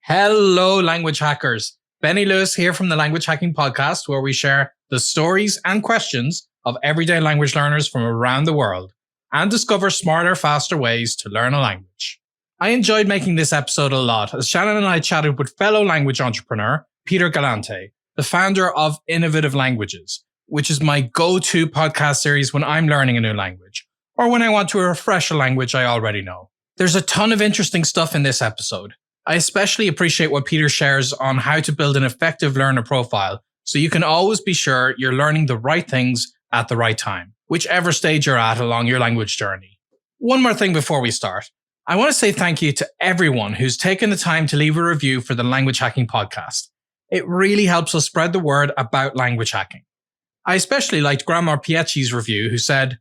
Hello, language hackers. Benny Lewis here from the Language Hacking Podcast, where we share the stories and questions of everyday language learners from around the world and discover smarter, faster ways to learn a language. I enjoyed making this episode a lot as Shannon and I chatted with fellow language entrepreneur Peter Galante, the founder of Innovative Languages, which is my go-to podcast series when I'm learning a new language or when I want to refresh a language I already know. There's a ton of interesting stuff in this episode. I especially appreciate what Peter shares on how to build an effective learner profile so you can always be sure you're learning the right things at the right time, whichever stage you're at along your language journey. One more thing before we start. I want to say thank you to everyone who's taken the time to leave a review for the Language Hacking Podcast. It really helps us spread the word about language hacking. I especially liked Grandma Pietchi's review, who said,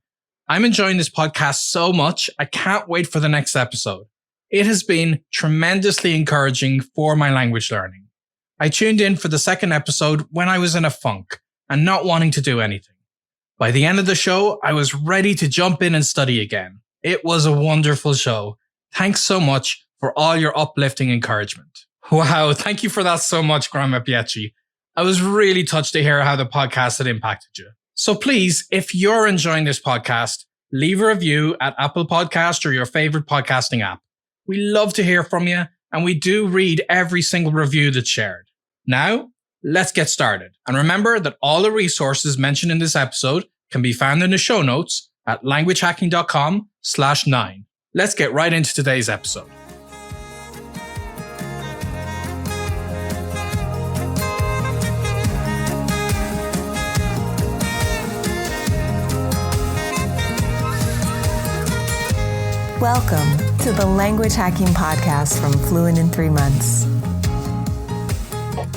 "I'm enjoying this podcast so much, I can't wait for the next episode. It has been tremendously encouraging for my language learning. I tuned in for the second episode when I was in a funk and not wanting to do anything. By the end of the show, I was ready to jump in and study again. It was a wonderful show. Thanks so much for all your uplifting encouragement." Wow, thank you for that so much, Grandma Pietchi. I was really touched to hear how the podcast had impacted you. So please, if you're enjoying this podcast, leave a review at Apple Podcast or your favorite podcasting app. We love to hear from you, and we do read every single review that's shared. Now, let's get started. And remember that all the resources mentioned in this episode can be found in the show notes at languagehacking.com/9. Let's get right into today's episode. Welcome to the Language Hacking Podcast from Fluent in 3 Months.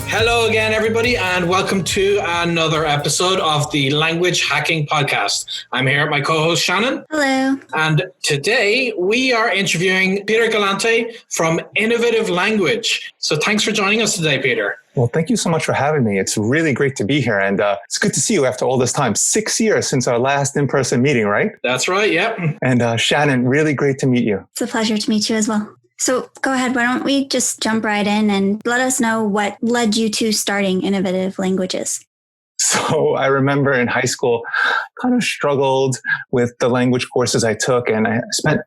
Hello again, everybody, and welcome to another episode of the Language Hacking Podcast. I'm here with my co-host, Shannon. Hello. And today we are interviewing Peter Galante from Innovative Language. So thanks for joining us today, Peter. Well, thank you so much for having me. It's really great to be here. And it's good to see you after all this time. 6 years since our last in-person meeting, right? That's right, yep. And Shannon, really great to meet you. It's a pleasure to meet you as well. So go ahead, why don't we just jump right in and let us know what led you to starting Innovative Languages? So I remember in high school, kind of struggled with the language courses I took. And I spent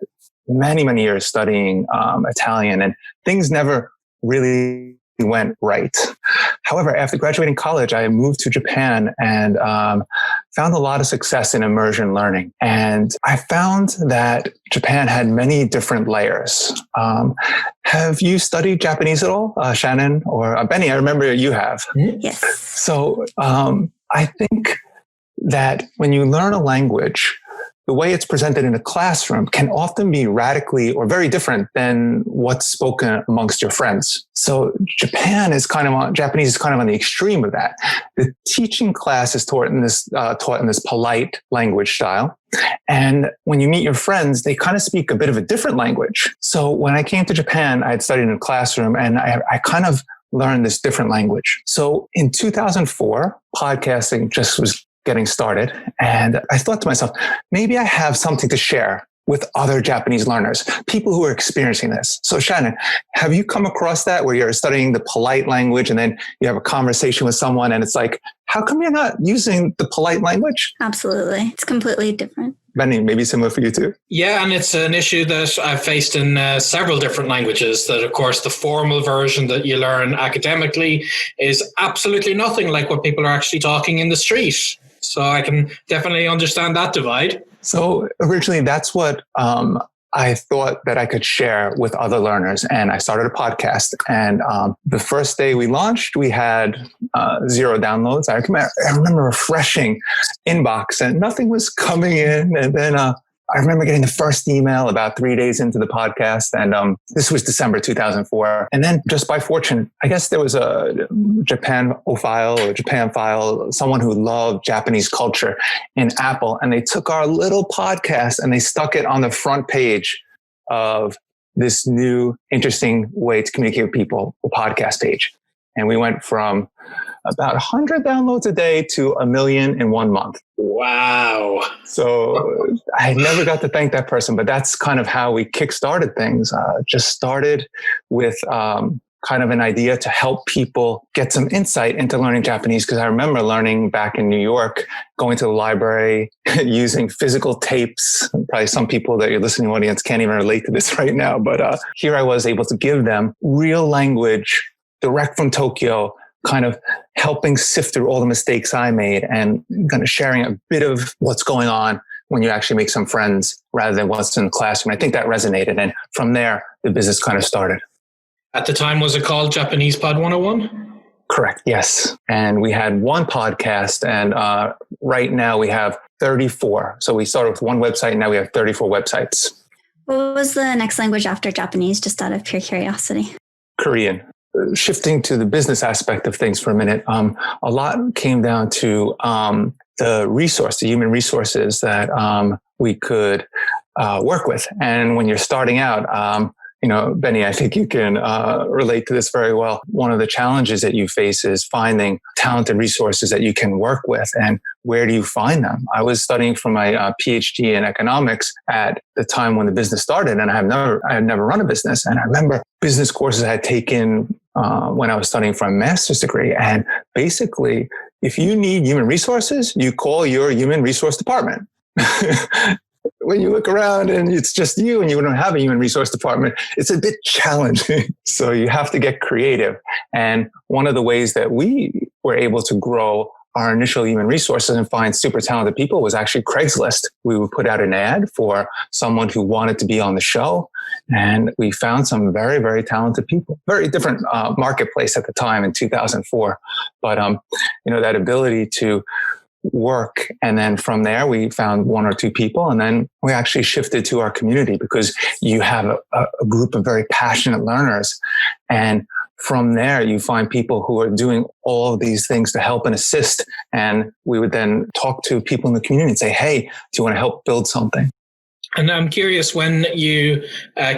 many, many years studying Italian, and things never really went right. However, after graduating college, I moved to Japan and found a lot of success in immersion learning. And I found that Japan had many different layers. Have you studied Japanese at all, Shannon or Benny? I remember you have. Yes. So I think that when you learn a language, the way it's presented in a classroom can often be radically or very different than what's spoken amongst your friends. So Japanese is kind of on the extreme of that. The teaching class is taught in this polite language style. And when you meet your friends, they kind of speak a bit of a different language. So when I came to Japan, I had studied in a classroom, and I kind of learned this different language. So in 2004, podcasting just was getting started. And I thought to myself, maybe I have something to share with other Japanese learners, people who are experiencing this. So Shannon, have you come across that where you're studying the polite language and then you have a conversation with someone and it's like, how come you're not using the polite language? Absolutely. It's completely different. Benny, maybe similar for you too. Yeah, and it's an issue that I've faced in several different languages, that of course the formal version that you learn academically is absolutely nothing like what people are actually talking in the street. So I can definitely understand that divide. So originally that's what I thought that I could share with other learners. And I started a podcast. And the first day we launched, we had 0 downloads. I remember refreshing inbox and nothing was coming in. And then I remember getting the first email about 3 days into the podcast. And this was December 2004. And then just by fortune, I guess there was a Japan file, someone who loved Japanese culture in Apple. And they took our little podcast and they stuck it on the front page of this new, interesting way to communicate with people, the podcast page. And we went from about 100 downloads a day to 1 million in 1 month. Wow. So I never got to thank that person, but that's kind of how we kickstarted things. Just started with kind of an idea to help people get some insight into learning Japanese. Because I remember learning back in New York, going to the library, using physical tapes. Probably some people that your listening audience can't even relate to this right now. But here I was able to give them real language direct from Tokyo, kind of helping sift through all the mistakes I made and kind of sharing a bit of what's going on when you actually make some friends rather than what's in the classroom. I think that resonated. And from there, the business kind of started. At the time, was it called Japanese Pod 101? Correct. Yes. And we had one podcast, and right now we have 34. So we started with one website and now we have 34 websites. What was the next language after Japanese, just out of pure curiosity? Korean. Shifting to the business aspect of things for a minute, a lot came down to the human resources that we could work with. And when you're starting out, Benny, I think you can relate to this very well. One of the challenges that you face is finding talented resources that you can work with. And where do you find them? I was studying for my PhD in economics at the time when the business started, and I had never run a business. And I remember business courses I had taken when I was studying for a master's degree. And basically, if you need human resources, you call your human resource department. When you look around and it's just you and you don't have a human resource department, it's a bit challenging. So you have to get creative. And one of the ways that we were able to grow our initial human resources and find super talented people was actually Craigslist. We would put out an ad for someone who wanted to be on the show. And we found some very, very talented people. Very different marketplace at the time in 2004. But, that ability to work. And then from there, we found one or two people. And then we actually shifted to our community because you have a group of very passionate learners. And from there, you find people who are doing all of these things to help and assist. And we would then talk to people in the community and say, hey, do you want to help build something? And I'm curious, when you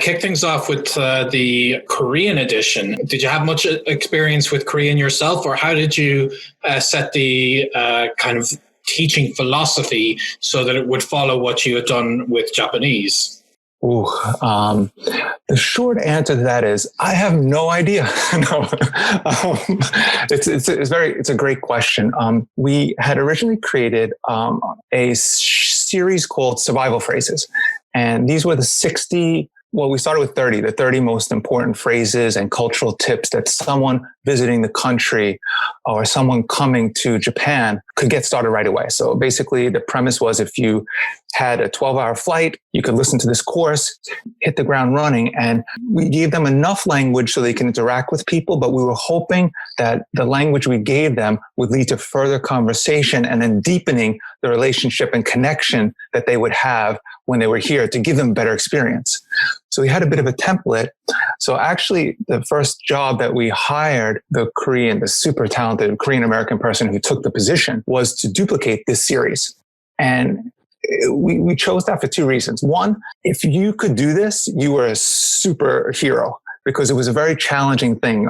kicked things off with the Korean edition, did you have much experience with Korean yourself, or how did you set the kind of teaching philosophy so that it would follow what you had done with Japanese? The short answer to that is I have no idea. No, it's a great question. We had originally created a series called Survival Phrases, and these were the 60. Well, we started with 30, the 30 most important phrases and cultural tips that someone visiting the country or someone coming to Japan could get started right away. So basically the premise was if you had a 12-hour flight, you could listen to this course, hit the ground running, and we gave them enough language so they can interact with people, but we were hoping that the language we gave them would lead to further conversation and then deepening the relationship and connection that they would have when they were here to give them a better experience. So we had a bit of a template. So actually, the first job that we hired the super talented Korean American person who took the position was to duplicate this series. And we chose that for two reasons. One, if you could do this, you were a superhero, because it was a very challenging thing.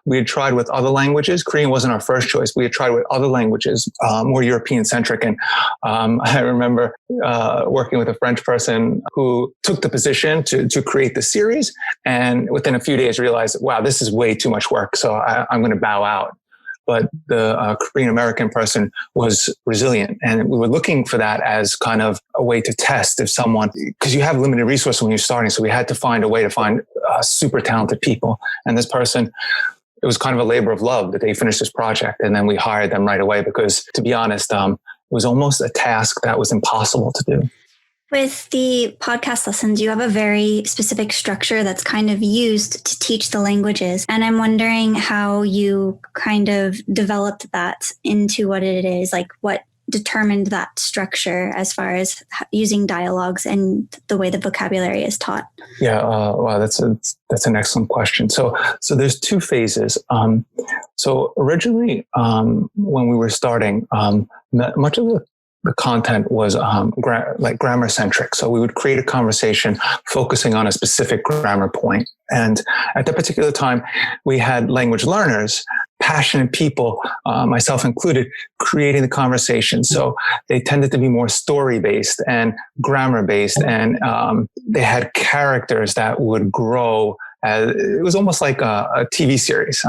We had tried with other languages. Korean wasn't our first choice. We had tried with other languages, more European-centric. And I remember working with a French person who took the position to create the series, and within a few days realized, wow, this is way too much work, so I'm going to bow out. But the Korean American person was resilient. And we were looking for that as kind of a way to test if someone, because you have limited resources when you're starting. So we had to find a way to find super talented people. And this person, it was kind of a labor of love that they finished this project. And then we hired them right away because, to be honest, it was almost a task that was impossible to do. With the podcast lessons, you have a very specific structure that's kind of used to teach the languages. And I'm wondering how you kind of developed that into what it is, like what determined that structure as far as using dialogues and the way the vocabulary is taught. Yeah, wow, that's an excellent question. So there's two phases. So originally, when we were starting, much of the content was grammar centric. So we would create a conversation focusing on a specific grammar point. And at that particular time, we had language learners, passionate people, myself included, creating the conversation. So they tended to be more story-based and grammar-based. And they had characters that would grow it was almost like a TV series.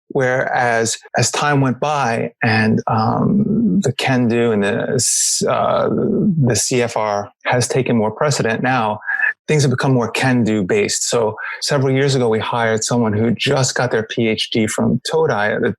Whereas as time went by and the can do and the CFR has taken more precedent now, things have become more can-do based. So several years ago, we hired someone who just got their PhD from Todai,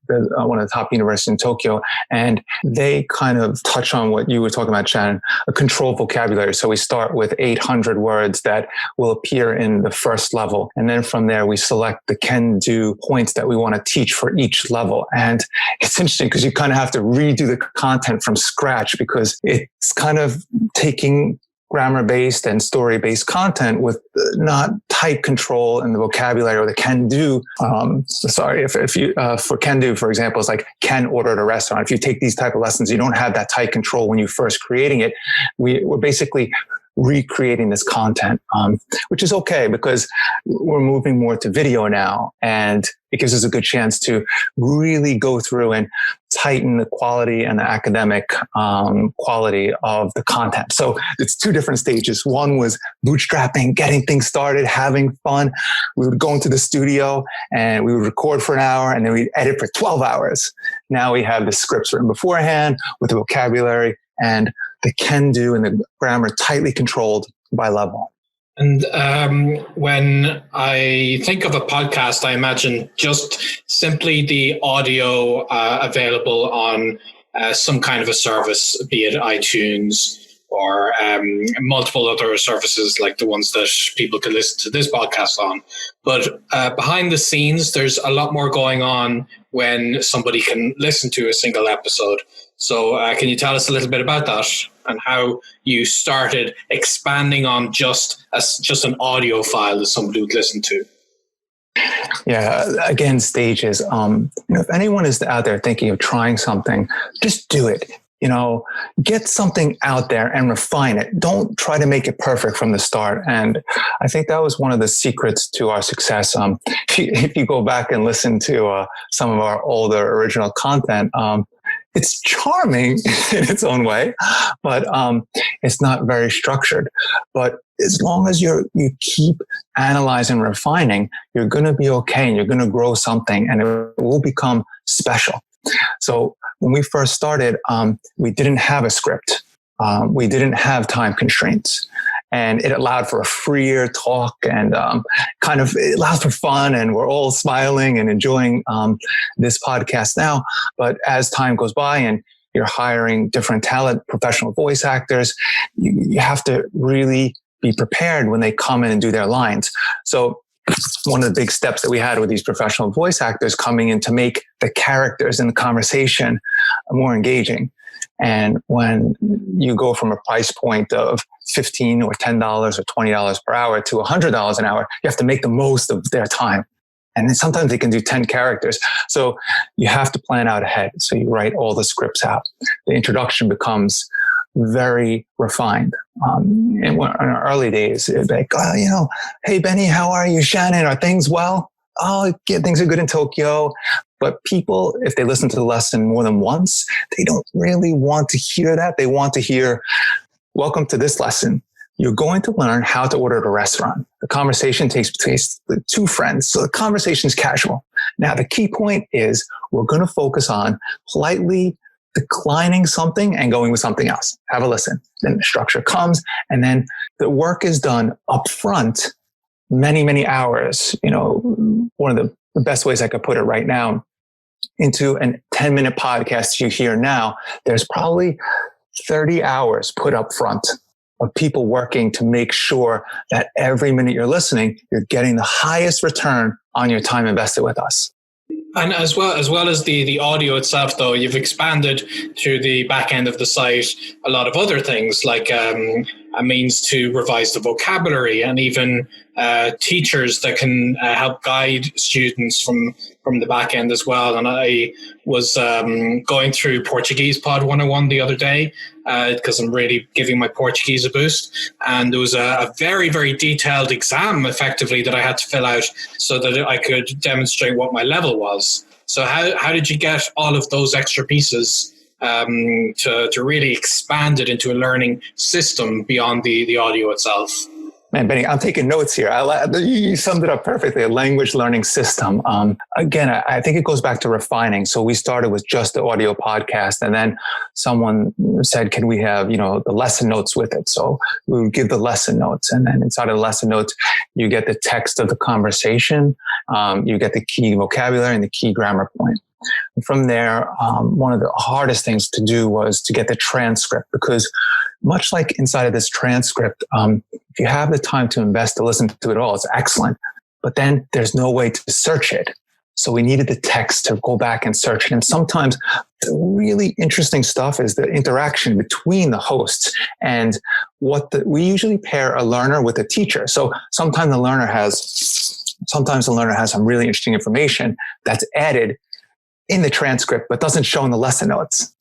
one of the top universities in Tokyo. And they kind of touch on what you were talking about, Shannon, a controlled vocabulary. So we start with 800 words that will appear in the first level. And then from there, we select the can-do points that we want to teach for each level. And it's interesting because you kind of have to redo the content from scratch because it's kind of taking grammar-based and story-based content with not tight control in the vocabulary or the can-do. If you, for can-do, for example, it's like can order at a restaurant. If you take these type of lessons, you don't have that tight control when you first creating it. We're basically recreating this content, which is okay because we're moving more to video now, and it gives us a good chance to really go through and tighten the quality and the academic quality of the content. So it's two different stages. One was bootstrapping, getting things started, having fun. We would go into the studio and we would record for an hour and then we'd edit for 12 hours. Now we have the scripts written beforehand with the vocabulary and the can-do and the grammar tightly controlled by level. And when I think of a podcast, I imagine just simply the audio available on some kind of a service, be it iTunes or multiple other services like the ones that people can listen to this podcast on. But behind the scenes, there's a lot more going on when somebody can listen to a single episode. So can you tell us a little bit about that and how you started expanding on just an audio file that somebody would listen to? Yeah, again, stages. If anyone is out there thinking of trying something, just do it. Get something out there and refine it. Don't try to make it perfect from the start. And I think that was one of the secrets to our success. If you go back and listen to some of our older original content, it's charming in its own way, but it's not very structured. But as long as you keep analyzing, refining, you're going to be okay, and you're going to grow something, and it will become special. So when we first started, we didn't have a script. We didn't have time constraints. And it allowed for a freer talk and it allows for fun. And we're all smiling and enjoying this podcast now. But as time goes by and you're hiring different talent, professional voice actors, you have to really be prepared when they come in and do their lines. So one of the big steps that we had with these professional voice actors coming in to make the characters in the conversation more engaging. And when you go from a price point of $15 or $10 or $20 per hour to $100 an hour, you have to make the most of their time. And then sometimes they can do 10 characters. So you have to plan out ahead. So you write all the scripts out. The introduction becomes very refined. In our early days, it'd be like, hey, Benny, how are you? Shannon, are things well? Oh, yeah, things are good in Tokyo. But people, if they listen to the lesson more than once, they don't really want to hear that. They want to hear, welcome to this lesson. You're going to learn how to order at a restaurant. The conversation takes place with two friends. So the conversation is casual. Now, the key point is we're going to focus on politely declining something and going with something else. Have a listen. Then the structure comes, and then the work is done up front, many, many hours. One of the best ways I could put it right now, into a 10-minute podcast you hear now, there's probably 30 hours put up front of people working to make sure that every minute you're listening, you're getting the highest return on your time invested with us. And as well as the audio itself, though, you've expanded to the back end of the site a lot of other things like a means to revise the vocabulary and even teachers that can help guide students from the back end as well. And I was going through Portuguese Pod 101 the other day because I'm really giving my Portuguese a boost. And there was a very, very detailed exam effectively that I had to fill out so that I could demonstrate what my level was. So how did you get all of those extra pieces to really expand it into a learning system beyond the audio itself? Man, Benny, I'm taking notes here. You summed it up perfectly. A language learning system. Again, I think it goes back to refining. So we started with just the audio podcast, and then someone said, "Can we have the lesson notes with it?" So we would give the lesson notes, and then inside of the lesson notes, you get the text of the conversation, you get the key vocabulary and the key grammar point. And from there, one of the hardest things to do was to get the transcript, because much like inside of this transcript, if you have the time to invest to listen to it all, it's excellent. But then there's no way to search it. So we needed the text to go back and search it. And sometimes the really interesting stuff is the interaction between the hosts and we usually pair a learner with a teacher. So sometimes the learner has some really interesting information that's added in the transcript, but doesn't show in the lesson notes.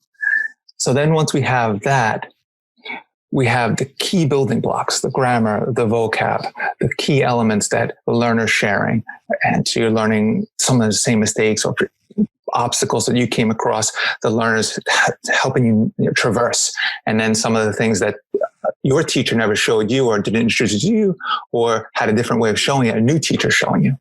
So then once we have that, we have the key building blocks, the grammar, the vocab, the key elements that the learner's sharing. And so you're learning some of the same mistakes or obstacles that you came across, the learner's helping you traverse. And then some of the things that your teacher never showed you or didn't introduce you or had a different way of showing it, a new teacher showing you.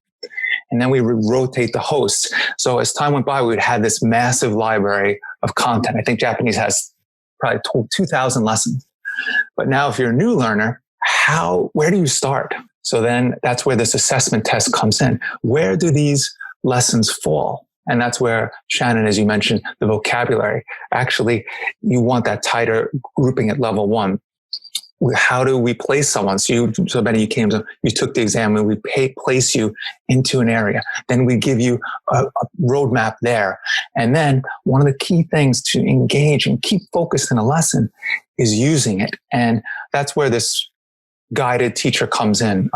And then we would rotate the hosts. So as time went by, we would have this massive library of content. I think Japanese has probably 2,000 lessons. But now if you're a new learner, where do you start? So then that's where this assessment test comes in. Where do these lessons fall? And that's where, Shannon, as you mentioned, the vocabulary, actually, you want that tighter grouping at level 1. How do we place someone? So Benny, you took the exam and we place you into an area. Then we give you a roadmap there. And then one of the key things to engage and keep focused in a lesson is using it. And that's where this guided teacher comes in.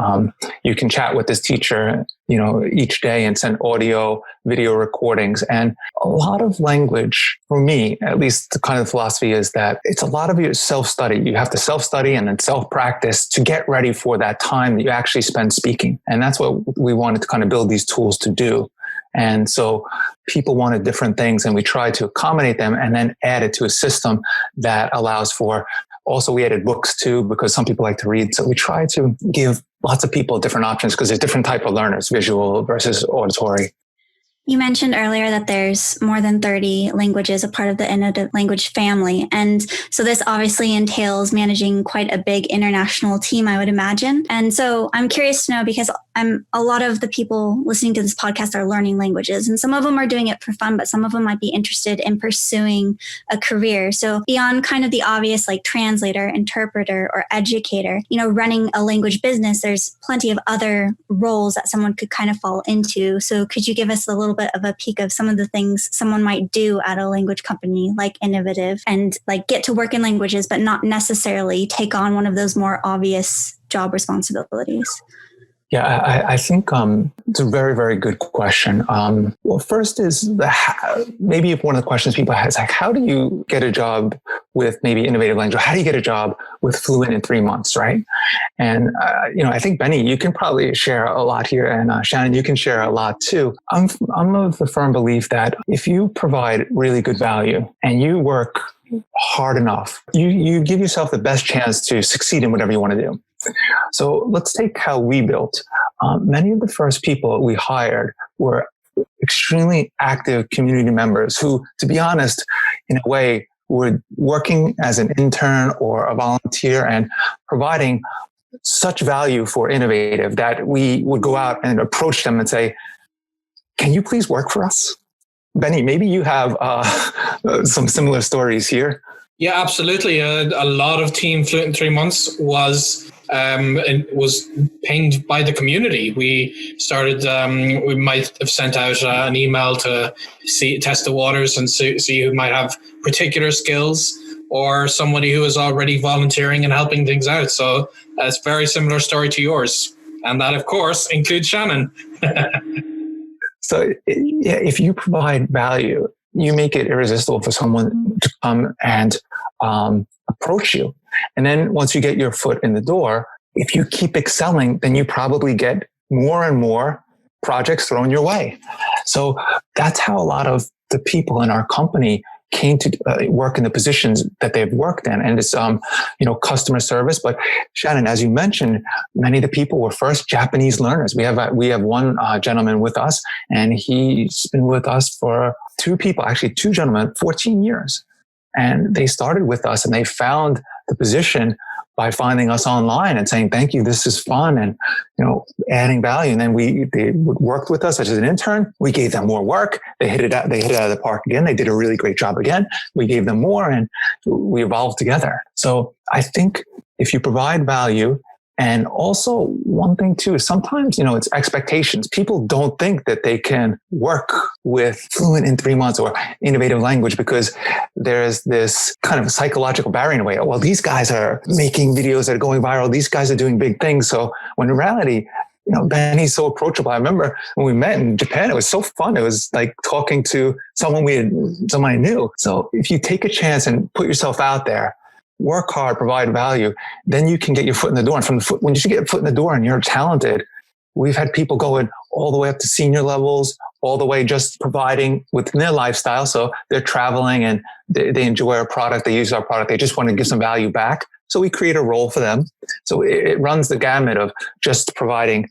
You can chat with this teacher, each day and send audio, video recordings. And a lot of language, for me, at least the kind of philosophy is that it's a lot of your self-study. You have to self-study and then self-practice to get ready for that time that you actually spend speaking. And that's what we wanted to kind of build these tools to do. And so people wanted different things, and we tried to accommodate them and then add it to a system that allows for. Also, we added books too, because some people like to read. So we try to give lots of people different options because there's different type of learners, visual versus auditory. You mentioned earlier that there's more than 30 languages, a part of the innovative language family. And so this obviously entails managing quite a big international team, I would imagine. And so I'm curious to know, because a lot of the people listening to this podcast are learning languages, and some of them are doing it for fun, but some of them might be interested in pursuing a career. So beyond kind of the obvious like translator, interpreter, or educator, running a language business, there's plenty of other roles that someone could kind of fall into. So could you give us a little bit of a peek of some of the things someone might do at a language company like Innovative, and like get to work in languages, but not necessarily take on one of those more obvious job responsibilities? Yeah, I think it's a very, very good question. Well, first is maybe one of the questions people have is like, how do you get a job with maybe innovative language? How do you get a job with Fluent in 3 months, right? And, I think, Benny, you can probably share a lot here, and Shannon, you can share a lot too. I'm of the firm belief that if you provide really good value and you work hard enough, you give yourself the best chance to succeed in whatever you want to do. So let's take how we built. Many of the first people we hired were extremely active community members who, to be honest, in a way, were working as an intern or a volunteer and providing such value for Innovative that we would go out and approach them and say, "Can you please work for us?" Benny, maybe you have some similar stories here. Yeah, absolutely. A lot of Team Fluent in 3 months was pinged by the community. We started, we might have sent out an email to test the waters and see who might have particular skills, or somebody who is already volunteering and helping things out. So it's a very similar story to yours. And that, of course, includes Shannon. So if you provide value, you make it irresistible for someone to come and approach you. And then once you get your foot in the door, if you keep excelling, then you probably get more and more projects thrown your way. So that's how a lot of the people in our company came to work in the positions that they've worked in. And it's, customer service. But Shannon, as you mentioned, many of the people were first Japanese learners. We have one gentleman with us, and he's been with us for two gentlemen, 14 years. And they started with us and they found the position by finding us online and saying, thank you, this is fun, and, adding value. And then they worked with us as an intern. We gave them more work. They hit it out of the park again. They did a really great job again. We gave them more, and we evolved together. So I think if you provide value, and also one thing too is sometimes, it's expectations. People don't think that they can work with Fluent in 3 months or innovative language because there's this kind of psychological barrier in a way. Well, these guys are making videos that are going viral. These guys are doing big things. So when in reality, Benny's so approachable. I remember when we met in Japan, it was so fun. It was like talking to someone I knew. So if you take a chance and put yourself out there, work hard, provide value, then you can get your foot in the door. And when you get your foot in the door and you're talented, we've had people going all the way up to senior levels, all the way just providing within their lifestyle. So they're traveling and they enjoy our product. They use our product. They just want to give some value back. So we create a role for them. So it runs the gamut of just providing,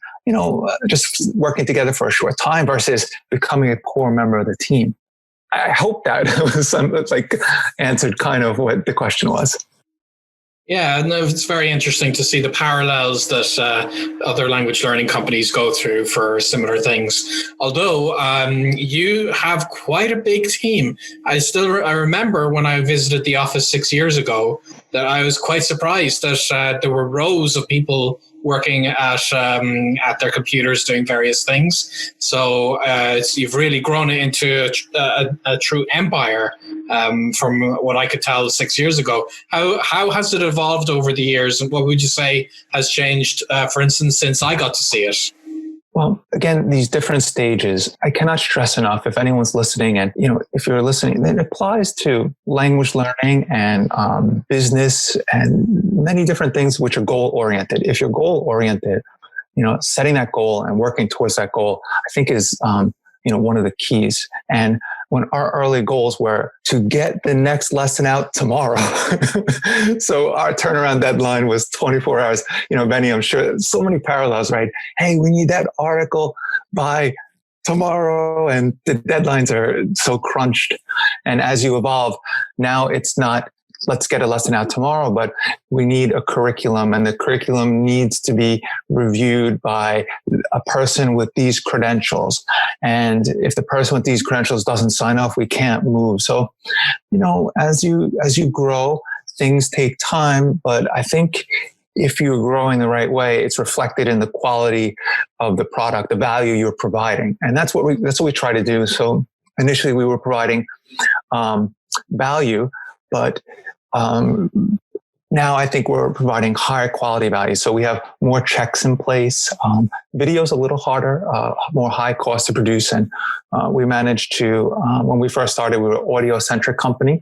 just working together for a short time versus becoming a core member of the team. I hope that was answered kind of what the question was. Yeah, no, it's very interesting to see the parallels that other language learning companies go through for similar things. Although you have quite a big team. I remember when I visited the office 6 years ago that I was quite surprised that there were rows of people working at their computers doing various things. So you've really grown it into a true empire from what I could tell 6 years ago. How has it evolved over the years, and what would you say has changed, for instance, since I got to see it? Well, again, these different stages, I cannot stress enough if anyone's listening, and if you're listening, it applies to language learning and business and many different things which are goal oriented. If you're goal oriented, setting that goal and working towards that goal, I think is one of the keys. And when our early goals were to get the next lesson out tomorrow. So our turnaround deadline was 24 hours. Benny, I'm sure so many parallels, right? Hey, we need that article by tomorrow, and the deadlines are so crunched. And as you evolve, now it's not, let's get a lesson out tomorrow, but we need a curriculum, and the curriculum needs to be reviewed by a person with these credentials. And if the person with these credentials doesn't sign off, we can't move. So, as you grow, things take time, but I think if you're growing the right way, it's reflected in the quality of the product, the value you're providing. And that's what we try to do. So initially we were providing value, but now I think we're providing higher quality value. So we have more checks in place. Video's a little harder, more high cost to produce. And we managed to, when we first started, we were an audio-centric company.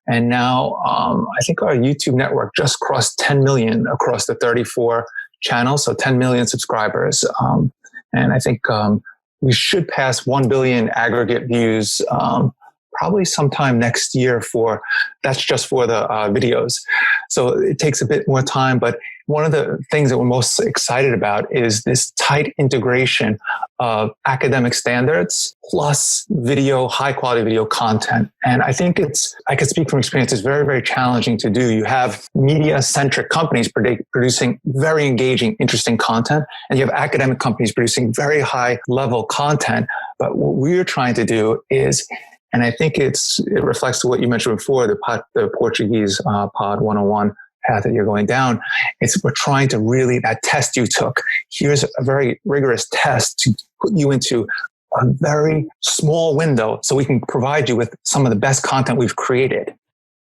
And now I think our YouTube network just crossed 10 million across the 34 channels. So 10 million subscribers. And I think we should pass 1 billion aggregate views probably sometime next year that's just for the videos. So it takes a bit more time, but one of the things that we're most excited about is this tight integration of academic standards plus video, high quality video content. And I think I can speak from experience, it's very, very challenging to do. You have media centric companies producing very engaging, interesting content, and you have academic companies producing very high level content. But what we're trying to do is, and I think it reflects to what you mentioned before, the Portuguese Pod 101 path that you're going down. We're trying to really, that test you took, here's a very rigorous test to put you into a very small window so we can provide you with some of the best content we've created.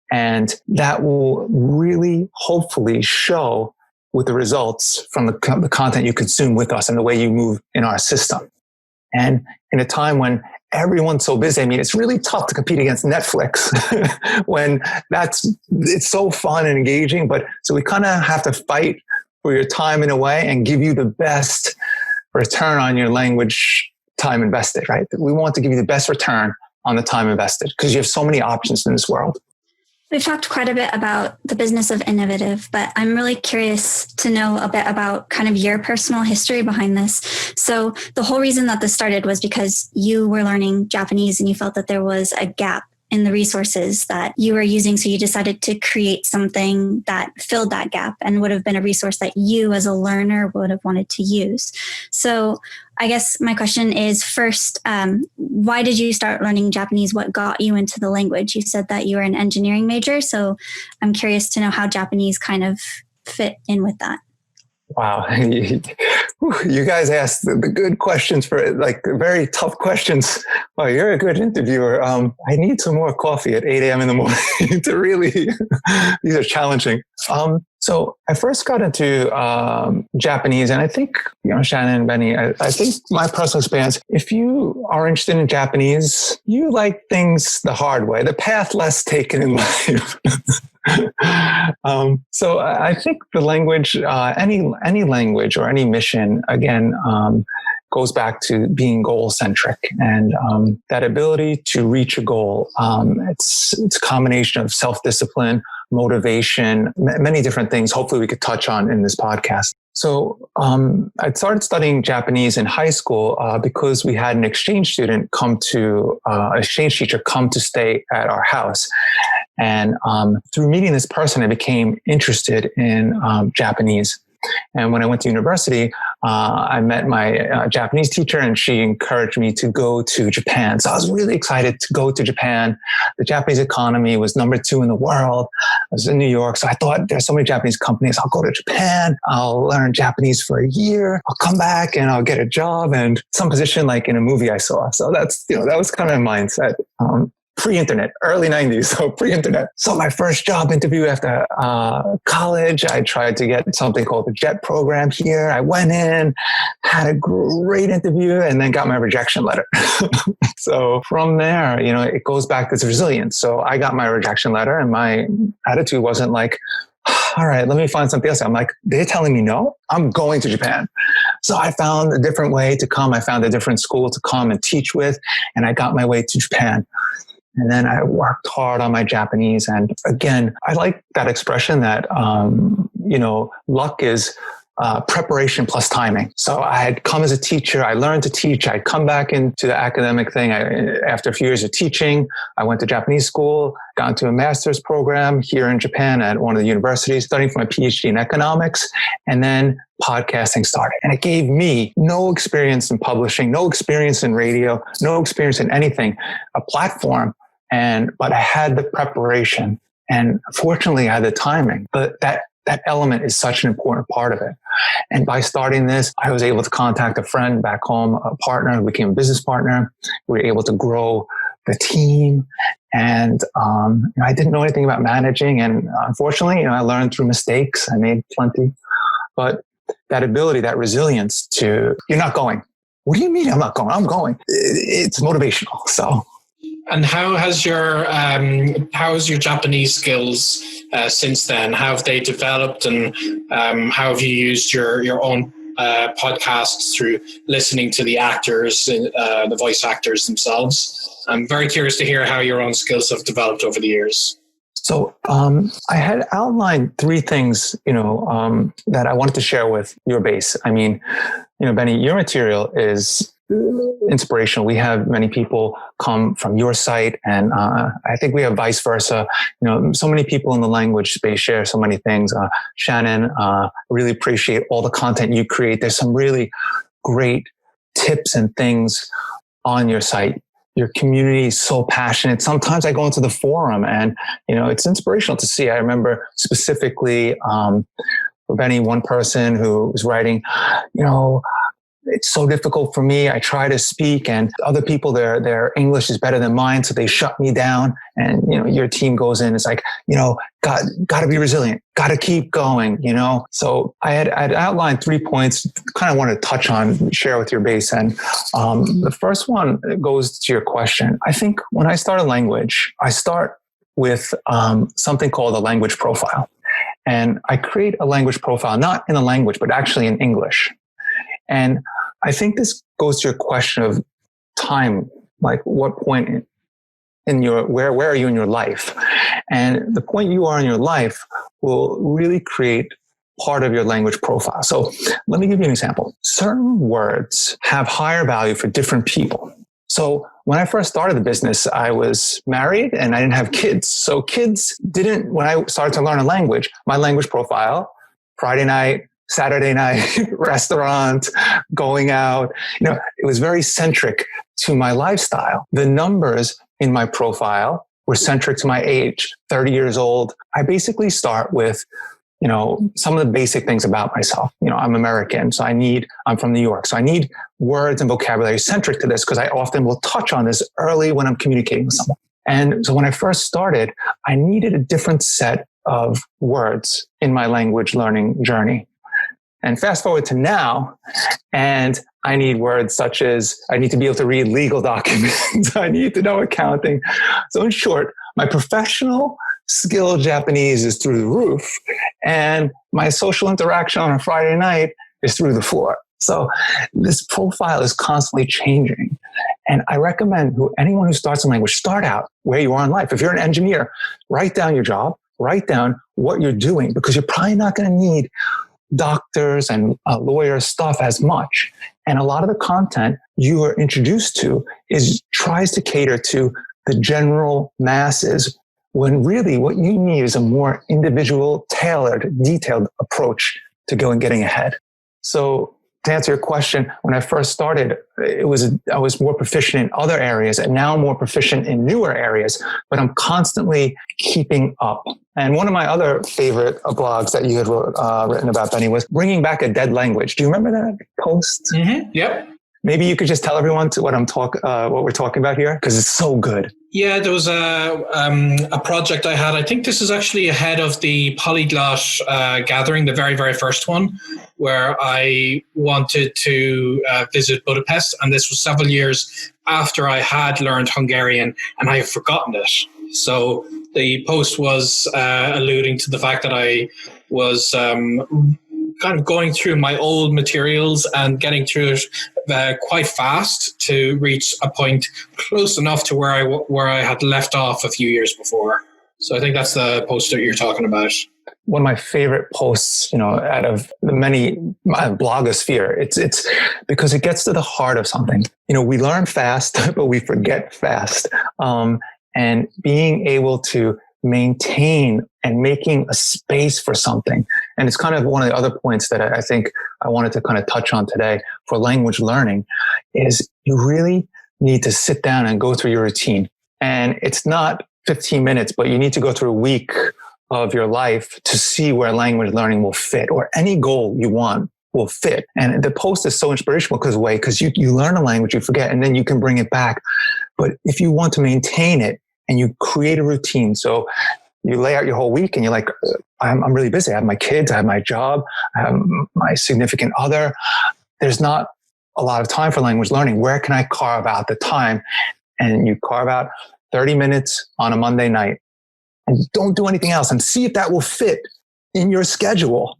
And that will really hopefully show with the results from the content you consume with us and the way you move in our system. And in a time when everyone's so busy, I mean, it's really tough to compete against Netflix when it's so fun and engaging. But so we kind of have to fight for your time in a way and give you the best return on your language time invested, right? We want to give you the best return on the time invested because you have so many options in this world. We've talked quite a bit about the business of innovative, but I'm really curious to know a bit about kind of your personal history behind this. So the whole reason that this started was because you were learning Japanese and you felt that there was a gap in the resources that you were using. So you decided to create something that filled that gap and would have been a resource that you as a learner would have wanted to use. So I guess my question is first, why did you start learning Japanese? What got you into the language? You said that you were an engineering major. So I'm curious to know how Japanese kind of fit in with that. Wow. You guys asked the good questions for like very tough questions. Wow, you're a good interviewer. I need some more coffee at 8 a.m. in the morning to really, these are challenging. So I first got into Japanese, and I think, Shannon and Benny, I think my personal experience, if you are interested in Japanese, you like things the hard way, the path less taken in life. So I think the language, any language or any mission, again, goes back to being goal centric, and that ability to reach a goal. It's a combination of self-discipline, motivation, many different things. Hopefully we could touch on in this podcast. So I started studying Japanese in high school because we had an exchange teacher come to stay at our house. And through meeting this person, I became interested in Japanese. And when I went to university, I met my Japanese teacher, and she encouraged me to go to Japan. So I was really excited to go to Japan. The Japanese economy was number 2 in the world. I was in New York, so I thought there's so many Japanese companies. I'll go to Japan. I'll learn Japanese for a year. I'll come back and I'll get a job and some position like in a movie I saw. So that's, that was kind of my mindset. Pre-internet, early 90s, so pre-internet. So my first job interview after college, I tried to get something called the JET program here. I went in, had a great interview, and then got my rejection letter. So from there, it goes back to resilience. So I got my rejection letter, and my attitude wasn't like, all right, let me find something else. I'm like, they're telling me no, I'm going to Japan. So I found a different way to come. I found a different school to come and teach with, and I got my way to Japan. And then I worked hard on my Japanese. And again, I like that expression that, luck is preparation plus timing. So I had come as a teacher. I learned to teach. I'd come back into the academic thing. After a few years of teaching, I went to Japanese school, got into a master's program here in Japan at one of the universities, studying for my PhD in economics. And then podcasting started. And it gave me no experience in publishing, no experience in radio, no experience in anything, a platform. But I had the preparation, and fortunately I had the timing. But that element is such an important part of it. And by starting this, I was able to contact a friend back home, a partner, who became a business partner. We were able to grow the team. And I didn't know anything about managing. And unfortunately, I learned through mistakes. I made plenty. But that ability, that resilience to, you're not going. What do you mean I'm not going? I'm going. It's motivational. So. And how has your Japanese skills since then? How have they developed, and how have you used your own podcasts through listening to the actors, the voice actors themselves? I'm very curious to hear how your own skills have developed over the years. So I had outlined 3 things, that I wanted to share with your base. I mean, Benny, your material is inspirational. We have many people come from your site, and I think we have vice versa. So many people in the language space share so many things. Shannon, really appreciate all the content you create. There's some really great tips and things on your site. Your community is so passionate. Sometimes I go into the forum, and it's inspirational to see. I remember specifically for Benny, one person who was writing, it's so difficult for me. I try to speak, and other people, their English is better than mine, so they shut me down. And your team goes in. It's like, got to be resilient. Got to keep going. So I'd outlined 3 points. Kind of want to touch on, share with your base. And the first one goes to your question. I think when I start a language, I start with something called a language profile, and I create a language profile not in a language, but actually in English. And I think this goes to your question of time, like what point in where are you in your life? And the point you are in your life will really create part of your language profile. So let me give you an example. Certain words have higher value for different people. So when I first started the business, I was married and I didn't have kids. So when I started to learn a language, my language profile, Friday night, Saturday night, restaurant, going out, it was very centric to my lifestyle. The numbers in my profile were centric to my age, 30 years old. I basically start with some of the basic things about myself. I'm American, so I'm from New York. So I need words and vocabulary centric to this because I often will touch on this early when I'm communicating with someone. And so when I first started, I needed a different set of words in my language learning journey. And fast forward to now, and I need words such as I need to be able to read legal documents. I need to know accounting. So in short, my professional skill Japanese is through the roof, and my social interaction on a Friday night is through the floor. So this profile is constantly changing. And I recommend anyone who starts a language, start out where you are in life. If you're an engineer, write down your job, write down what you're doing, because you're probably not going to need doctors and lawyers stuff as much. And a lot of the content you are introduced to tries to cater to the general masses, when really what you need is a more individual, tailored, detailed approach to getting ahead. So to answer your question, when I first started, I was more proficient in other areas, and now I'm more proficient in newer areas, but I'm constantly keeping up. And one of my other favorite blogs that you had written about, Benny, was bringing back a dead language. Do you remember that post? Mm-hmm. Yep. Maybe you could just tell everyone what we're talking about here, because it's so good. Yeah, there was a project I had. I think this is actually ahead of the Polyglot gathering, the very, very first one, where I wanted to visit Budapest. And this was several years after I had learned Hungarian and I had forgotten it. So the post was alluding to the fact that I was kind of going through my old materials and getting through it quite fast to reach a point close enough to where I had left off a few years before. So I think that's the post that you're talking about. One of my favorite posts, out of the many blogosphere, it's because it gets to the heart of something. We learn fast, but we forget fast. And being able to maintain and making a space for something. And it's kind of one of the other points that I think I wanted to kind of touch on today for language learning is you really need to sit down and go through your routine. And it's not 15 minutes, but you need to go through a week of your life to see where language learning will fit, or any goal you want will fit. And the post is so inspirational because you learn a language, you forget, and then you can bring it back. But if you want to maintain it and you create a routine, so you lay out your whole week and you're like, I'm really busy. I have my kids, I have my job, I have my significant other. There's not a lot of time for language learning. Where can I carve out the time? And you carve out 30 minutes on a Monday night and don't do anything else, and see if that will fit in your schedule,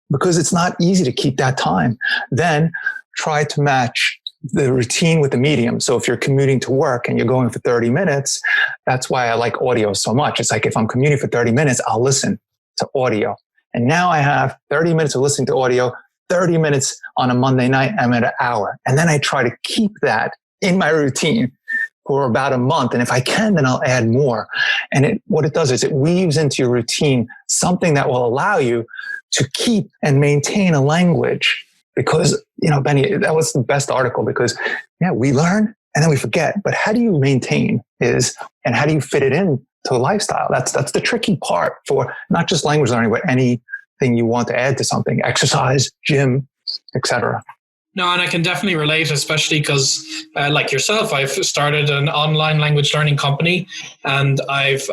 because it's not easy to keep that time. Then try to match the routine with the medium. So if you're commuting to work and you're going for 30 minutes, that's why I like audio so much. It's like if I'm commuting for 30 minutes, I'll listen to audio. And now I have 30 minutes of listening to audio, 30 minutes on a Monday night, I'm at an hour. And then I try to keep that in my routine for about a month. And if I can, then I'll add more. And what it does is it weaves into your routine something that will allow you to keep and maintain a language. Because, Benny, that was the best article, because we learn and then we forget. But how do you maintain and how do you fit it in to a lifestyle? That's the tricky part for not just language learning, but anything you want to add to something, exercise, gym, etc. No, and I can definitely relate, especially because, like yourself, I've started an online language learning company, and I've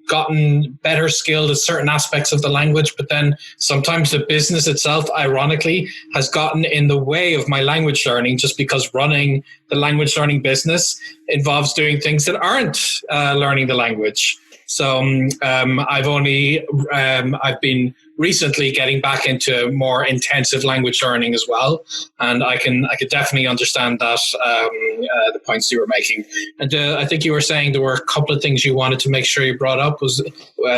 gotten better skilled at certain aspects of the language, but then sometimes the business itself, ironically, has gotten in the way of my language learning, just because running the language learning business involves doing things that aren't learning the language. So I've been recently getting back into more intensive language learning as well, and I could definitely understand that the points you were making. And I think you were saying there were a couple of things you wanted to make sure you brought up.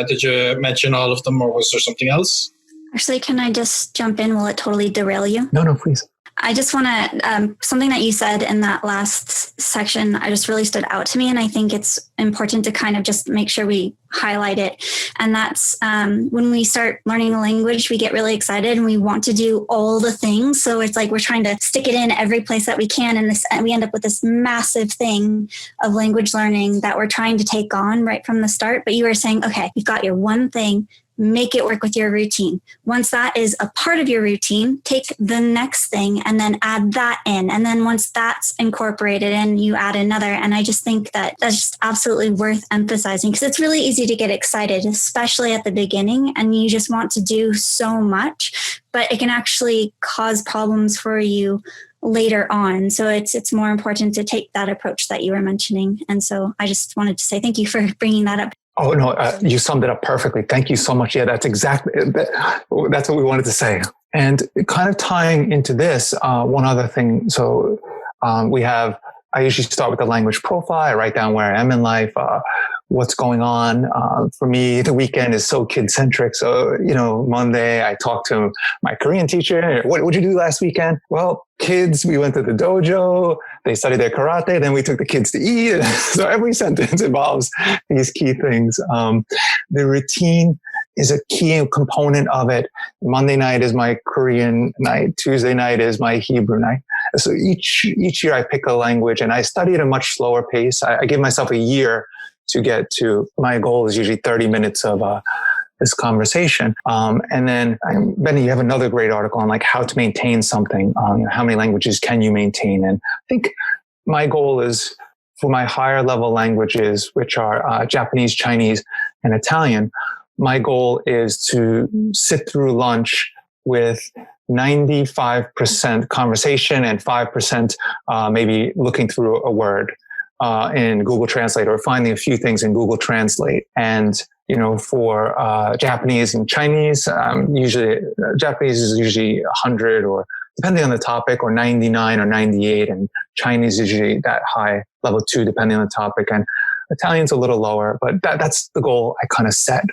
Did you mention all of them, or was there something else? Actually, can I just jump in? Will it totally derail you? No, please. I just want to, something that you said in that last section, I just really stood out to me. And I think it's important to kind of just make sure we highlight it. And that's when we start learning a language, we get really excited and we want to do all the things. So it's like we're trying to stick it in every place that we can. And we end up with this massive thing of language learning that we're trying to take on right from the start. But you were saying, okay, you've got your one thing. Make it work with your routine. Once that is a part of your routine, take the next thing and then add that in. And then once that's incorporated in, you add another. And I just think that that's just absolutely worth emphasizing because it's really easy to get excited, especially at the beginning. And you just want to do so much, but it can actually cause problems for you later on. So it's more important to take that approach that you were mentioning. And so I just wanted to say thank you for bringing that up. Oh, no, you summed it up perfectly. Thank you so much. Yeah, that's what we wanted to say. And kind of tying into this, one other thing. So I usually start with the language profile. I write down where I am in life, what's going on. For me, the weekend is so kid-centric. So, Monday, I talk to my Korean teacher. What did you do last weekend? Well, kids, we went to the dojo. They studied their karate. Then we took the kids to eat. So every sentence involves these key things. The routine is a key component of it. Monday night is my Korean night. Tuesday night is my Hebrew night. So each year I pick a language and I study at a much slower pace. I give myself a year to get to. My goal is usually 30 minutes of this conversation. And then, Benny, you have another great article on like how to maintain something. How many languages can you maintain? And I think my goal is for my higher level languages, which are Japanese, Chinese, and Italian. My goal is to sit through lunch with 95% conversation and 5% maybe looking through a word in Google Translate or finding a few things in Google Translate. And, for Japanese and Chinese, usually Japanese is usually 100 or depending on the topic or 99 or 98. And Chinese is usually that high, level 2, depending on the topic. And Italian's a little lower, but that's the goal I kind of set.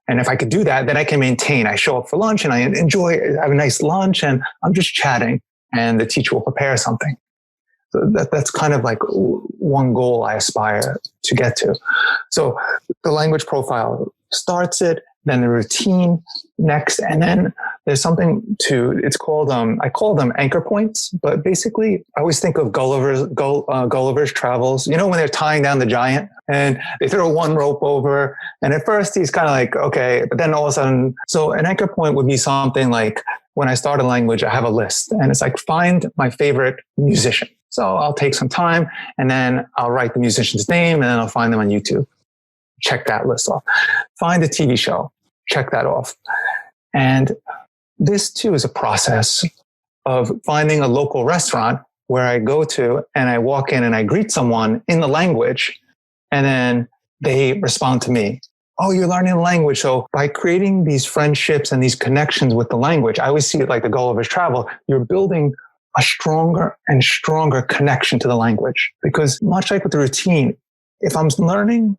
And if I could do that, then I can maintain. I show up for lunch and I have a nice lunch and I'm just chatting and the teacher will prepare something. So that's kind of like one goal I aspire to get to. So the language profile starts it, then the routine next, and then there's something it's called, I call them anchor points, but basically I always think of Gulliver's Travels. When they're tying down the giant and they throw one rope over and at first he's kind of like, okay, but then all of a sudden, so an anchor point would be something like when I start a language, I have a list and it's like, find my favorite musician. So I'll take some time and then I'll write the musician's name and then I'll find them on YouTube. Check that list off. Find a TV show. Check that off. And this too is a process of finding a local restaurant where I go to and I walk in and I greet someone in the language and then they respond to me. Oh, you're learning the language. So by creating these friendships and these connections with the language, I always see it like the Gulliver's Travel. You're building a stronger and stronger connection to the language. Because much like with the routine, if I'm learning,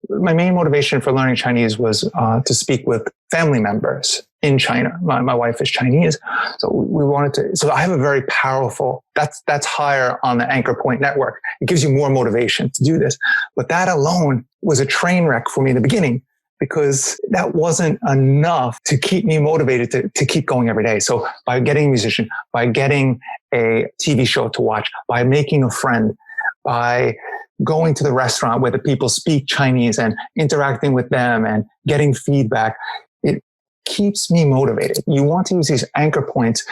my main motivation for learning Chinese was to speak with family members in China. My wife is Chinese. So I have a very powerful, that's higher on the anchor point network. It gives you more motivation to do this. But that alone was a train wreck for me in the beginning because that wasn't enough to keep me motivated to keep going every day. So by getting a musician, by getting a TV show to watch, by making a friend, by going to the restaurant where the people speak Chinese and interacting with them and getting feedback, it keeps me motivated. You want to use these anchor points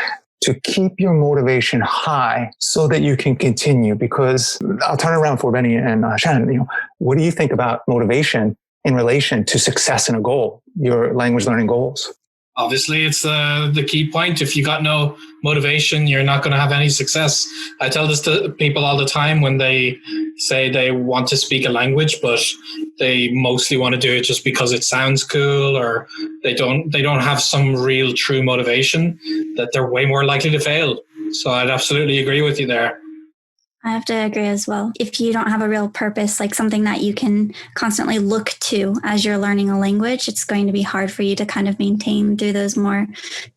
to keep your motivation high so that you can continue. Because I'll turn around for Benny and Shannon. What do you think about motivation in relation to success in a goal, your language learning goals? Obviously, it's the key point. If you got no motivation, you're not going to have any success. I tell this to people all the time when they say they want to speak a language, but they mostly want to do it just because it sounds cool, or they don't have some real true motivation, that they're way more likely to fail. So I'd absolutely agree with you there. I have to agree as well. If you don't have a real purpose, like something that you can constantly look to as you're learning a language, it's going to be hard for you to kind of maintain through those more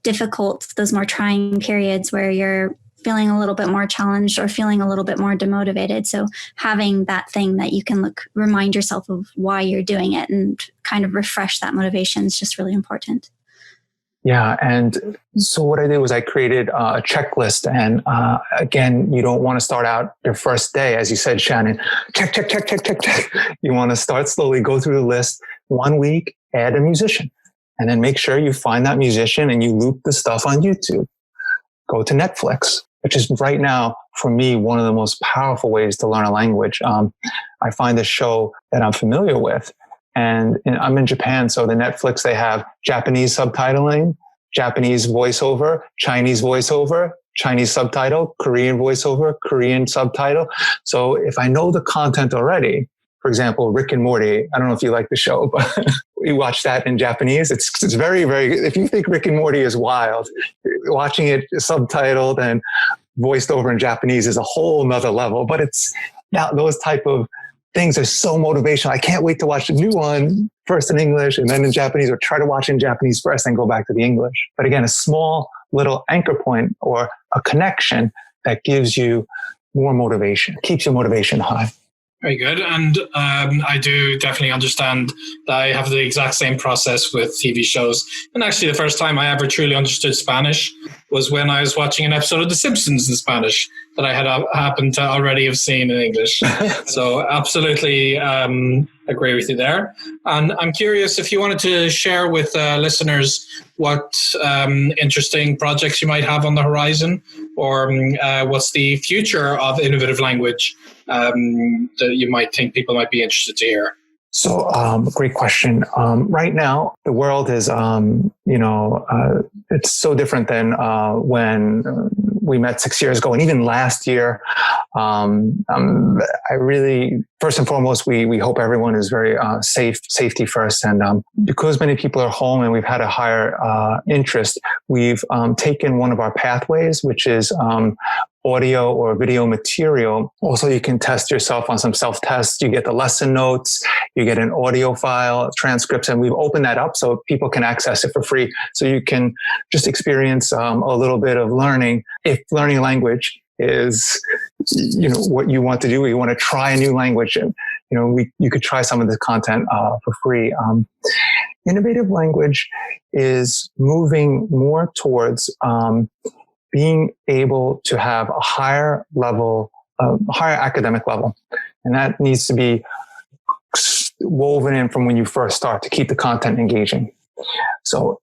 difficult, those more trying periods where you're feeling a little bit more challenged or feeling a little bit more demotivated. So having that thing that you can remind yourself of why you're doing it and kind of refresh that motivation is just really important. Yeah. And so what I did was I created a checklist. And again, you don't want to start out your first day, as you said, Shannon, check. You want to start slowly, go through the list. 1 week, add a musician. And then make sure you find that musician and you loop the stuff on YouTube. Go to Netflix, which is right now, for me, one of the most powerful ways to learn a language. I find a show that I'm familiar with. And I'm in Japan, so the Netflix, they have Japanese subtitling, Japanese voiceover, Chinese voiceover, Chinese subtitle, Korean voiceover, Korean subtitle. So if I know the content already, for example, Rick and Morty, I don't know if you like the show, but we watch that in Japanese. It's very, very, if you think Rick and Morty is wild, watching it subtitled and voiced over in Japanese is a whole nother level. But it's now those type of things are so motivational. I can't wait to watch the new one first in English and then in Japanese, or try to watch in Japanese first and go back to the English. But again, a small little anchor point or a connection that gives you more motivation, keeps your motivation high. Very good. And I do definitely understand that I have the exact same process with TV shows. And actually, the first time I ever truly understood Spanish was when I was watching an episode of The Simpsons in Spanish that I had happened to already have seen in English. So absolutely agree with you there. And I'm curious if you wanted to share with listeners what interesting projects you might have on the horizon, or what's the future of innovative language that you might think people might be interested to hear. So, great question. Right now, the world is, it's so different than when we met 6 years ago. And even last year, I really, first and foremost, we hope everyone is very safety first. And because many people are home and we've had a higher interest, we've taken one of our pathways, which is audio or video material. Also, you can test yourself on some self-tests. You get the lesson notes, you get an audio file, transcripts, and we've opened that up so people can access it for free. So you can just experience a little bit of learning. If learning a language is, what you want to do, or you want to try a new language, and, you could try some of the content for free. Innovative language is moving more towards being able to have a higher academic level. And that needs to be woven in from when you first start to keep the content engaging. So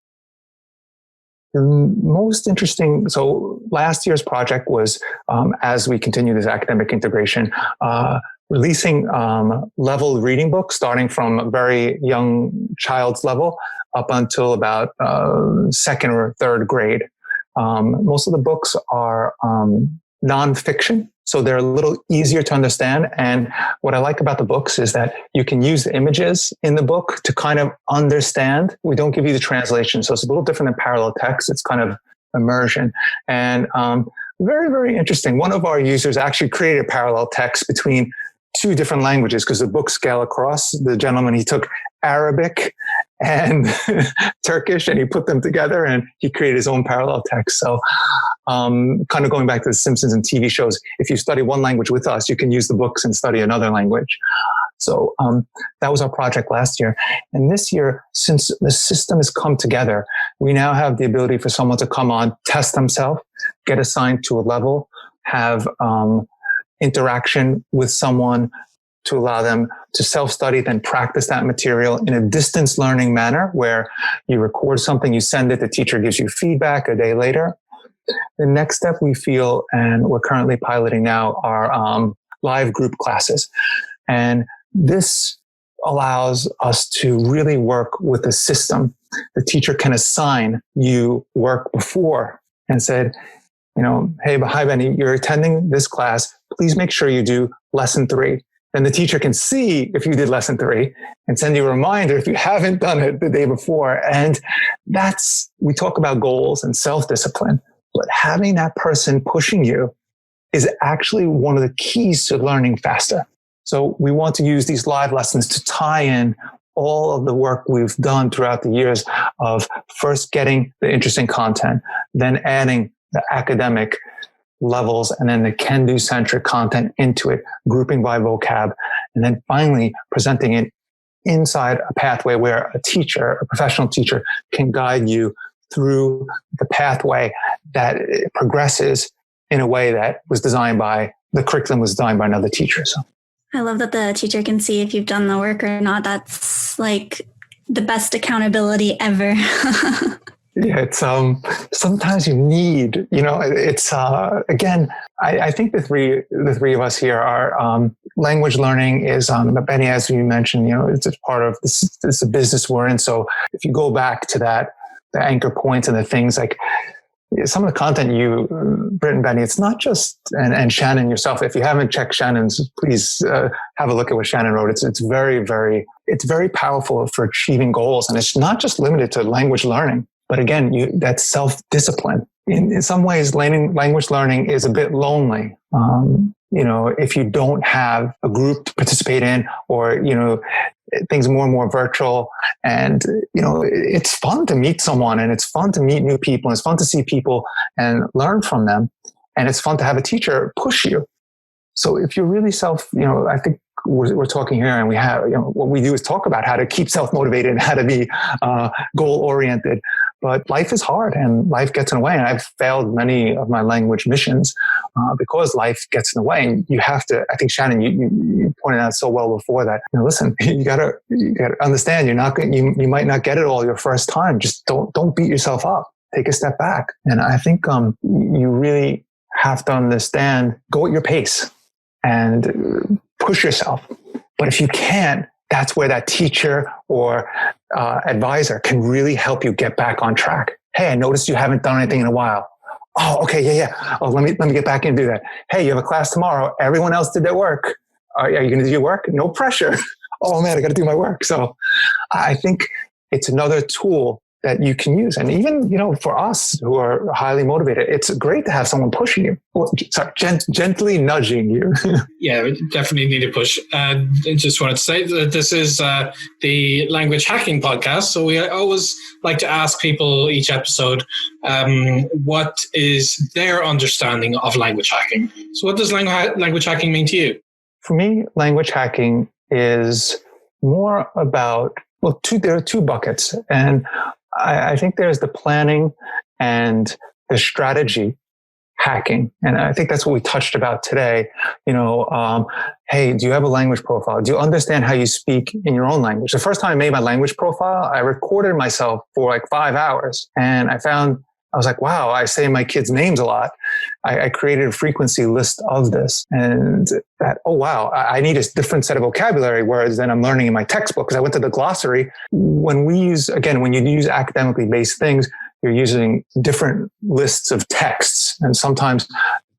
the most interesting, so last year's project was, as we continue this academic integration, releasing level reading books, starting from a very young child's level up until about second or third grade. Most of the books are nonfiction, so they're a little easier to understand. And what I like about the books is that you can use the images in the book to kind of understand. We don't give you the translation, so it's a little different than parallel text. It's kind of immersion. And very, very interesting. One of our users actually created parallel text between two different languages because the books scale across. The gentleman, he took Arabic and Turkish, and he put them together and he created his own parallel text. So kind of going back to The Simpsons and TV shows, if you study one language with us, you can use the books and study another language. So that was our project last year. And this year, since the system has come together, we now have the ability for someone to come on, test themselves, get assigned to a level, have interaction with someone to allow them to self-study, then practice that material in a distance learning manner where you record something, you send it, the teacher gives you feedback a day later. The next step we feel, and we're currently piloting now, are live group classes. And this allows us to really work with the system the teacher can assign you work before and said, hey, hi, Benny, you're attending this class. Please make sure you do lesson 3. Then the teacher can see if you did lesson 3 and send you a reminder if you haven't done it the day before. And we talk about goals and self-discipline, but having that person pushing you is actually one of the keys to learning faster. So we want to use these live lessons to tie in all of the work we've done throughout the years of first getting the interesting content, then adding the academic levels, and then the can-do centric content into it, grouping by vocab, and then finally presenting it inside a pathway where a professional teacher, can guide you through the pathway that progresses in a way that the curriculum was designed by another teacher. So I love that the teacher can see if you've done the work or not. That's like the best accountability ever. Yeah, it's sometimes you need, it's again, I think the three of us here are language learning is Benny, as you mentioned, it's a part of this. It's a business we're in. So if you go back to that, the anchor points and the things like some of the content you've written, Benny, it's not just, and Shannon yourself, if you haven't checked Shannon's, please have a look at what Shannon wrote. It's very, very, it's very powerful for achieving goals. And it's not just limited to language learning. But again, that's self-discipline. In some ways, language learning is a bit lonely. If you don't have a group to participate in, or, things more and more virtual. And, it's fun to meet someone, and it's fun to meet new people, and it's fun to see people and learn from them. And it's fun to have a teacher push you. So if you're really I think we're talking here, and we have, what we do is talk about how to keep self-motivated and how to be goal-oriented. But life is hard, and life gets in the way. And I've failed many of my language missions because life gets in the way. And you have to, I think, Shannon, you pointed out so well before that, listen, you gotta understand, you might not get it all your first time. Just don't beat yourself up. Take a step back. And I think you really have to understand, go at your pace and push yourself. But if you can't, that's where that teacher or advisor can really help you get back on track. Hey, I noticed you haven't done anything in a while. Oh, okay, yeah. Oh, let me get back and do that. Hey, you have a class tomorrow. Everyone else did their work. Are you going to do your work? No pressure. Oh man, I got to do my work. So I think it's another tool that you can use. And even, for us who are highly motivated, it's great to have someone pushing you. Sorry, gently nudging you. Yeah, we definitely need a push. I just wanted to say that this is the Language Hacking Podcast. So we always like to ask people each episode, what is their understanding of language hacking? So what does language hacking mean to you? For me, language hacking is more about, there are two buckets. And I think there's the planning and the strategy hacking. And I think that's what we touched about today. Hey, do you have a language profile? Do you understand how you speak in your own language? The first time I made my language profile, I recorded myself for like 5 hours. And I was like, wow, I say my kids' names a lot. I created a frequency list of this, and oh wow, I need a different set of vocabulary words than I'm learning in my textbook, because I went to the glossary. When you use academically based things, you're using different lists of texts. And sometimes,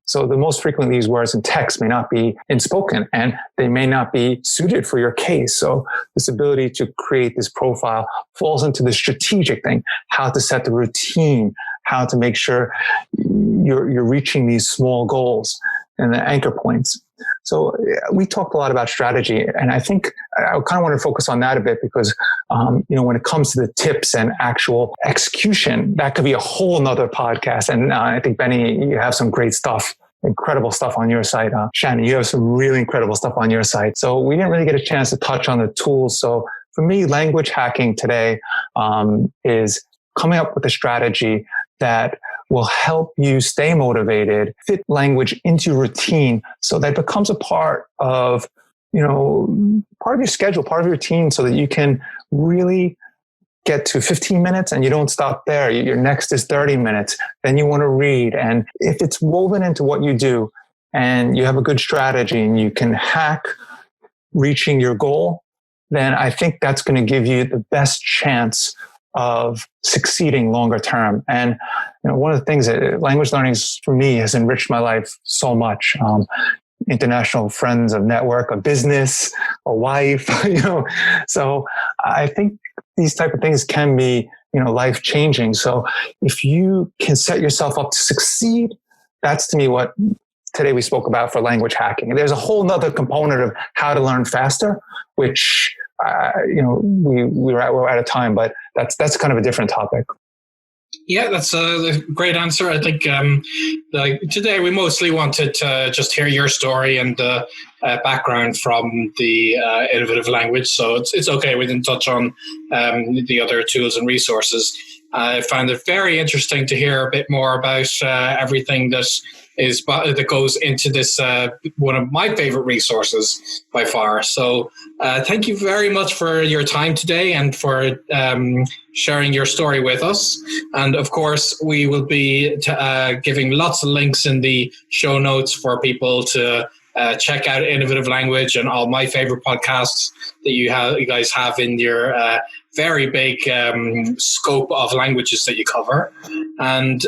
so the most frequently used words in text may not be in spoken, and they may not be suited for your case. So this ability to create this profile falls into the strategic thing, how to set the routine, how to make sure you're reaching these small goals and the anchor points. So we talked a lot about strategy, and I think I kind of want to focus on that a bit because, when it comes to the tips and actual execution, that could be a whole nother podcast. And I think, Benny, you have some great stuff, incredible stuff on your site. Shannon, you have some really incredible stuff on your site. So we didn't really get a chance to touch on the tools. So for me, language hacking today is coming up with a strategy that will help you stay motivated, fit language into routine so that it becomes a part of, part of your schedule, part of your routine, so that you can really get to 15 minutes and you don't stop there. Your next is 30 minutes. Then you want to read. And if it's woven into what you do and you have a good strategy and you can hack reaching your goal, then I think that's going to give you the best chance of succeeding longer term. And one of the things that language learning for me has enriched my life so much. International friends, a network, a business, a wife, So I think these type of things can be, life changing. So if you can set yourself up to succeed, that's to me what today we spoke about for language hacking. And there's a whole nother component of how to learn faster, which, we're out of time, but that's kind of a different topic. Yeah, that's a great answer. I think today we mostly wanted to just hear your story and the background from the innovative language. So it's okay. We didn't touch on the other tools and resources. I found it very interesting to hear a bit more about everything that goes into this, one of my favorite resources by far. So thank you very much for your time today and for sharing your story with us. And of course, we will be giving lots of links in the show notes for people to check out Innovative Language and all my favorite podcasts that you guys have in your very big scope of languages that you cover. And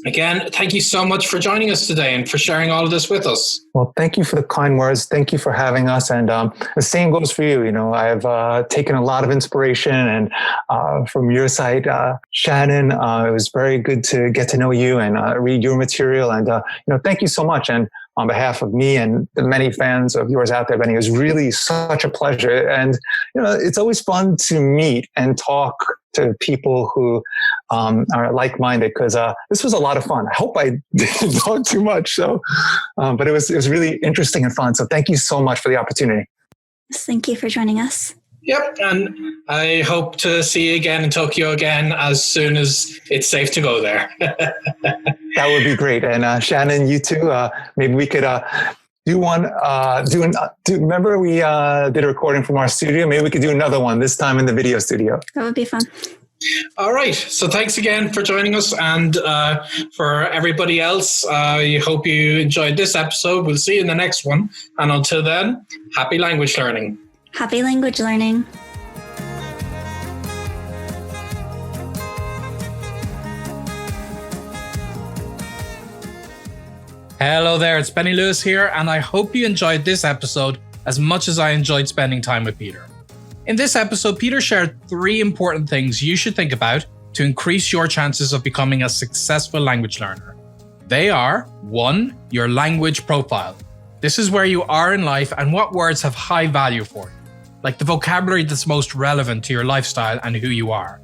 again, thank you so much for joining us today and for sharing all of this with us. Well, thank you for the kind words. Thank you for having us. And the same goes for you. I've taken a lot of inspiration and from your side, Shannon. It was very good to get to know you and read your material. And thank you so much. And on behalf of me and the many fans of yours out there, Benny, it was really such a pleasure. And it's always fun to meet and talk to people who are like-minded, because this was a lot of fun. I hope I didn't talk too much. So, but it was really interesting and fun. So thank you so much for the opportunity. Thank you for joining us. Yep, and I hope to see you again in Tokyo again as soon as it's safe to go there. That would be great. And Shannon, you too. Maybe we could do one. Remember we did a recording from our studio? Maybe we could do another one, this time in the video studio. That would be fun. All right. So thanks again for joining us. And for everybody else, I hope you enjoyed this episode. We'll see you in the next one. And until then, happy language learning. Happy language learning. Hello there, it's Benny Lewis here, and I hope you enjoyed this episode as much as I enjoyed spending time with Peter. In this episode, Peter shared 3 important things you should think about to increase your chances of becoming a successful language learner. They are 1, your language profile. This is where you are in life and what words have high value for you, like the vocabulary that's most relevant to your lifestyle and who you are.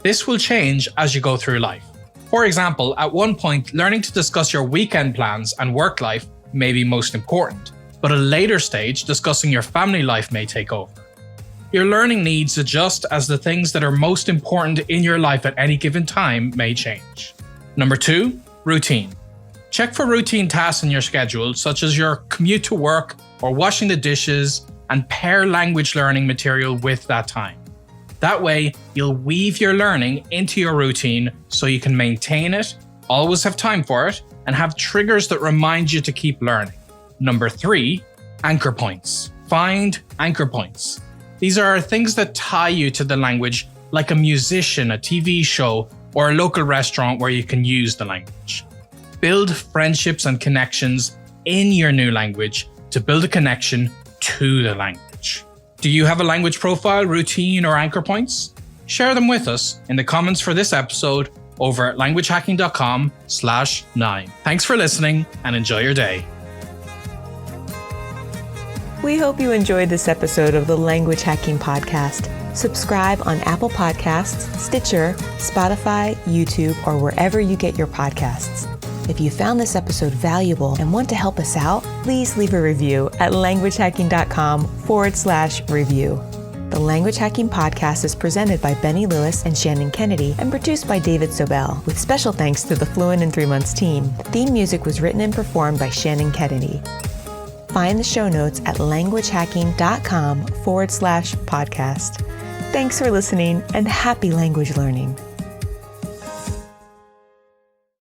This will change as you go through life. For example, at one point, learning to discuss your weekend plans and work life may be most important, but at a later stage, discussing your family life may take over. Your learning needs adjust as the things that are most important in your life at any given time may change. Number 2, routine. Check for routine tasks in your schedule, such as your commute to work or washing the dishes, and pair language learning material with that time. That way, you'll weave your learning into your routine so you can maintain it, always have time for it, and have triggers that remind you to keep learning. Number 3, anchor points. Find anchor points. These are things that tie you to the language, like a musician, a TV show, or a local restaurant where you can use the language. Build friendships and connections in your new language to build a connection to the language. Do you have a language profile, routine, or anchor points? Share them with us in the comments for this episode over at languagehacking.com/9. Thanks for listening and enjoy your day. We hope you enjoyed this episode of the Language Hacking Podcast. Subscribe on Apple Podcasts, Stitcher, Spotify, YouTube, or wherever you get your podcasts. If you found this episode valuable and want to help us out, please leave a review at languagehacking.com/review. The Language Hacking Podcast is presented by Benny Lewis and Shannon Kennedy and produced by David Sobel, with special thanks to the Fluent in 3 Months team. The theme music was written and performed by Shannon Kennedy. Find the show notes at languagehacking.com/podcast. Thanks for listening and happy language learning.